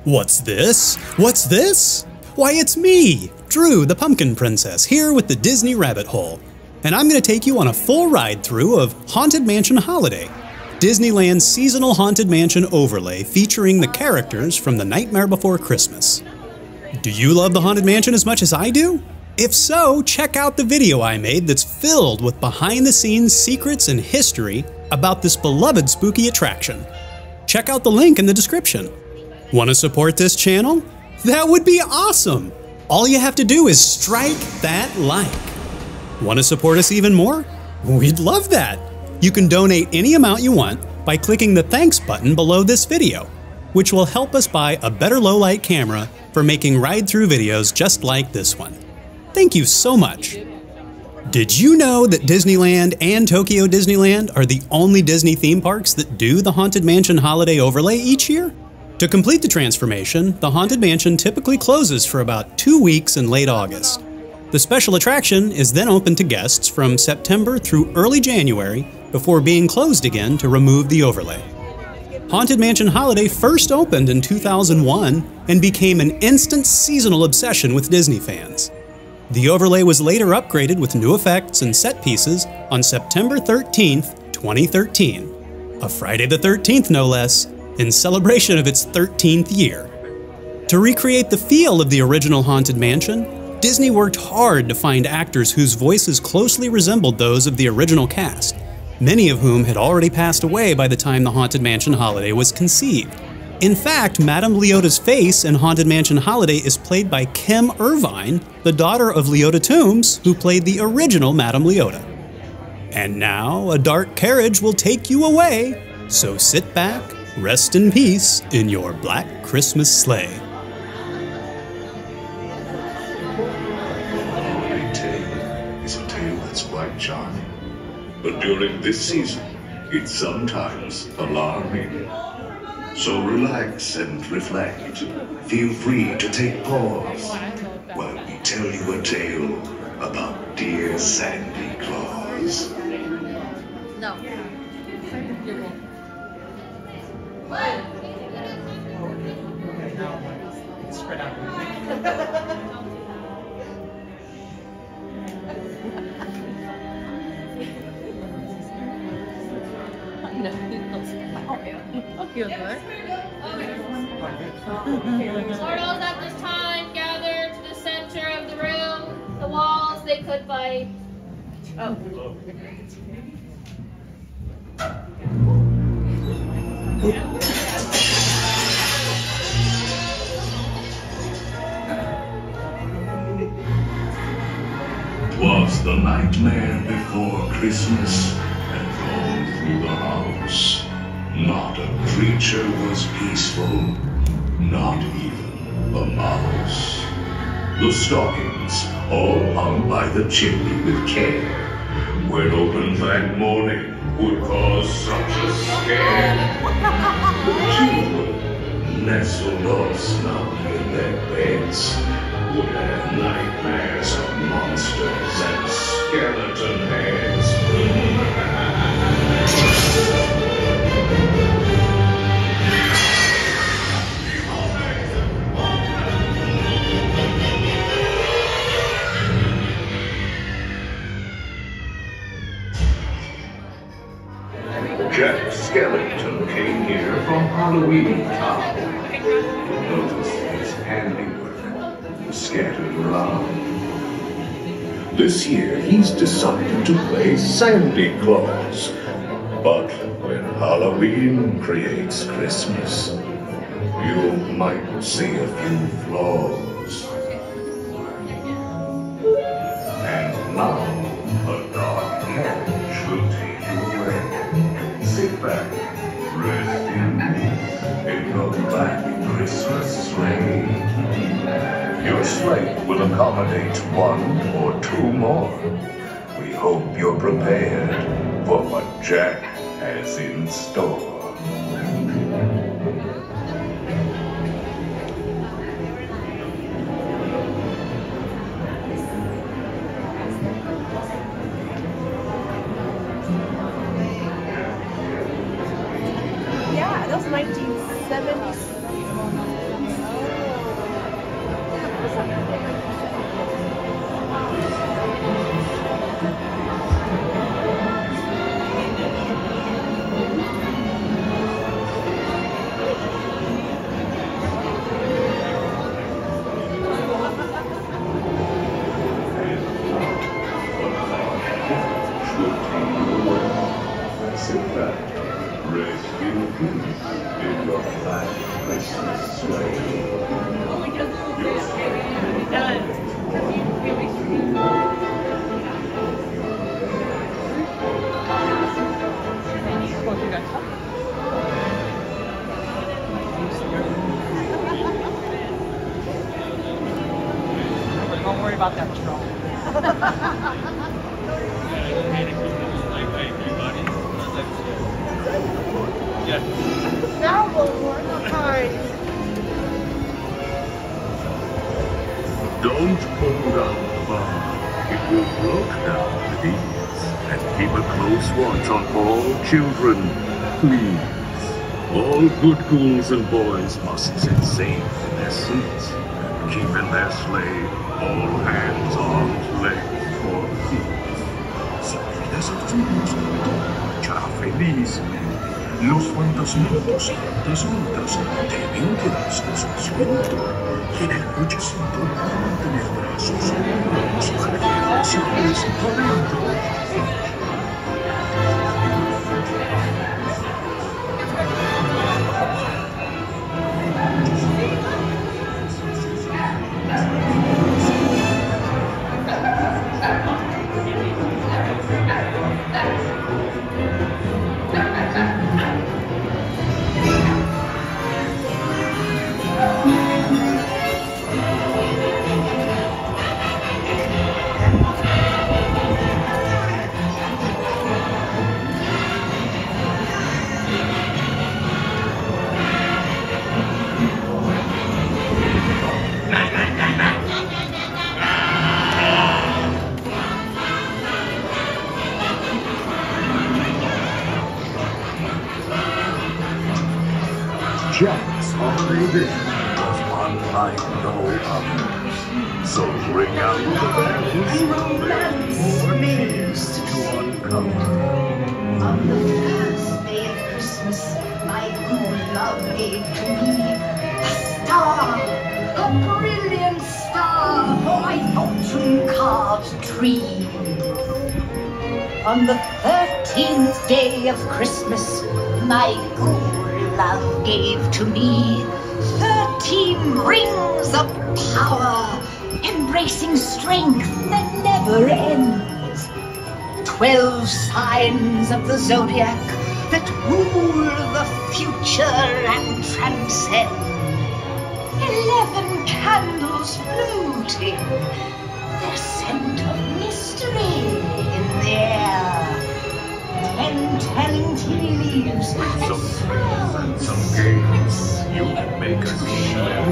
What's this? What's this? Why, it's me, Drew, the Pumpkin Princess, here with the Disney Rabbit Hole. And I'm going to take you on a full ride through of Haunted Mansion Holiday, Disneyland's seasonal Haunted Mansion overlay featuring the characters from The Nightmare Before Christmas. Do you love the Haunted Mansion as much as I do? If so, check out the video I made that's filled with behind-the-scenes secrets and history about this beloved spooky attraction. Check out the link in the description. Want to support this channel? That would be awesome! All you have to do is strike that like. Want to support us even more? We'd love that! You can donate any amount you want by clicking the thanks button below this video, which will help us buy a better low-light camera for making ride-through videos just like this one. Thank you so much! Did you know that Disneyland and Tokyo Disneyland are the only Disney theme parks that do the Haunted Mansion holiday overlay each year? To complete the transformation, the Haunted Mansion typically closes for about 2 weeks in late August. The special attraction is then open to guests from September through early January before being closed again to remove the overlay. Haunted Mansion Holiday first opened in 2001 and became an instant seasonal obsession with Disney fans. The overlay was later upgraded with new effects and set pieces on September 13th, 2013, a Friday the 13th no less, in celebration of its 13th year. To recreate the feel of the original Haunted Mansion, Disney worked hard to find actors whose voices closely resembled those of the original cast, many of whom had already passed away by the time the Haunted Mansion Holiday was conceived. In fact, Madame Leota's face in Haunted Mansion Holiday is played by Kim Irvine, the daughter of Leota Toombs, who played the original Madame Leota. And now, a dark carriage will take you away, so sit back, rest in peace in your black Christmas sleigh. Holiday tale is a tale that's quite charming, but during this season, it's sometimes alarming. So relax and reflect. Feel free to take pause while we tell you a tale about dear Sandy Claus. No. Spread out. Feel good. Mortals at this time gather to the center of the room. The walls they could bite. Oh. Twas the nightmare before Christmas, and all through the house. Not a creature was peaceful, not even a mouse. The stockings, all hung by the chimney with care, when opened that morning, would cause such a scare. The children, nestled all snug in their beds, would have nightmares of monsters and skeleton heads. Jack Skellington came here from Halloween Town. Notice his handiwork scattered around. This year he's decided to play Sandy Claus. But when Halloween creates Christmas, you might see a few flaws. And now, a dark carriage will take you away. Sit back, rest in peace in your black Christmas sleigh. Your sleigh will accommodate one or two more. We hope you're prepared for what Jack has in store. Yeah, that was 1970s. Don't worry about that straw. Now we'll work. Don't pull down the bar. It will broke down with ease. And keep a close watch on all children, please. All good ghouls and boys must sit safe in their seats. Keep in their sleigh all hands armed length for peace. Salidas azules, ya feliz. Los fantasmientos y fantasmientas deben quedarse en su asiento. Y en el cochecito mantener brazos los ángeles adentro. Jack's holiday vision was unlike no others. So bring out the best romance more news to uncover. On the first day of Christmas, my good love gave to me a star, a brilliant star for my fortune-carved tree. On the 13th day of Christmas, my good love gave to me 13 rings of power, embracing strength that never ends. 12 signs of the zodiac that rule the future and transcend. 11 candles floating, their scent of mystery in the air. 10 telling tea leaves, Some thrills and some games you can make us share.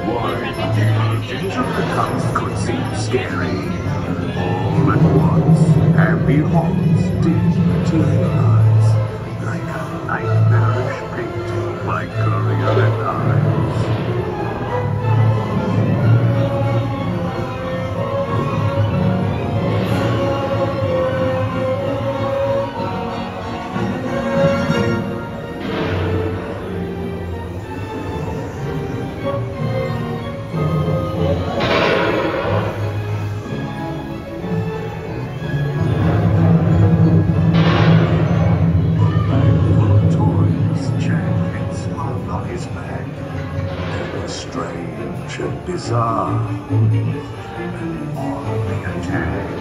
Why, the gingerbread house could seem scary. All at once, happy haunts did materialize. Like a nightmarish painting by Currier and Ives. Bizarre and oddly attacked.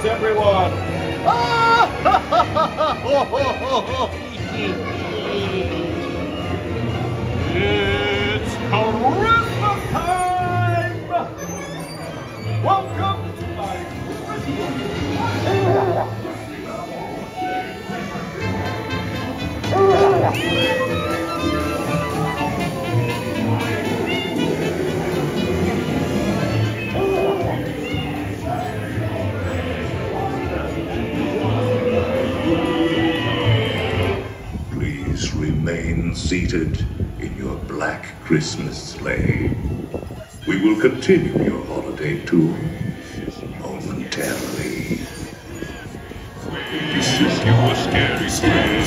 Everyone! It's Christmas time! Welcome to my Christmas. Please remain seated in your black Christmas sleigh. We will continue your holiday tour momentarily. This is your scary scary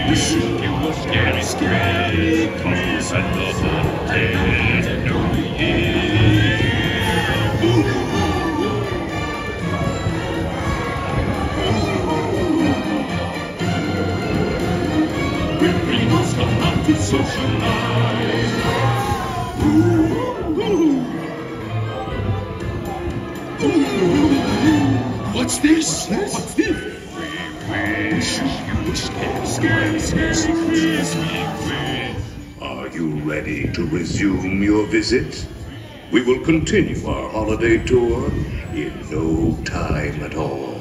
This is your scary scary Cause I love all day to know We must come out to socialize. What's this? What's this? Are you ready to resume your visit? We will continue our holiday tour in no time at all.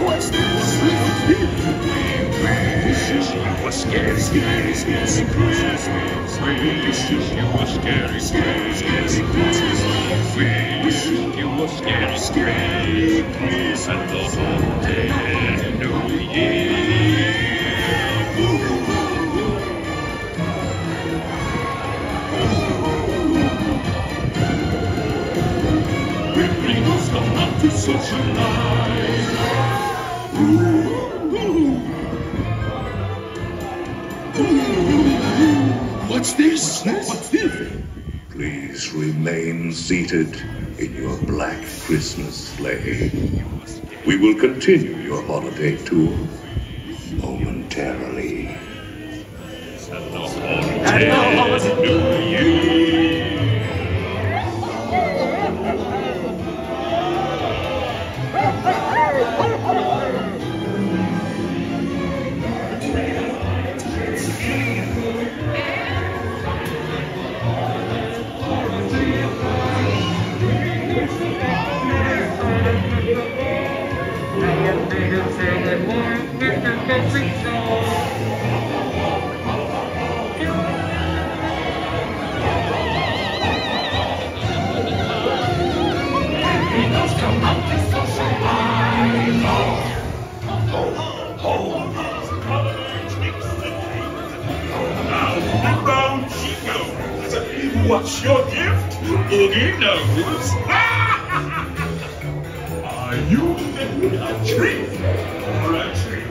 What's this? This is your scary, scary, scary Christmas. This is your scary, scary, scary Christmas. This is your scary, scary Christmas. And the whole day, New Year. We must come out to socialize. What's this? What's this? Please remain seated in your black Christmas sleigh. We will continue your holiday tour momentarily. And the whole day, New Year. What's your gift? Oogie knows. Are you getting a treat or a treat?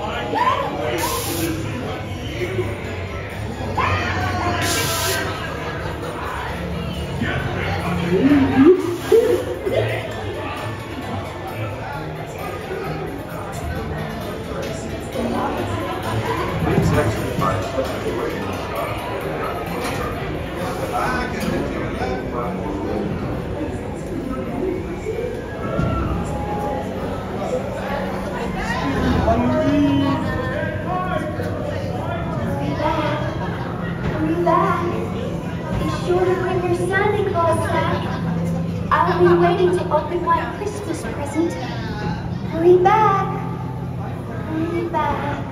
I can't wait to see what you I'll be waiting to open my Christmas present. Hurry back. Hurry back.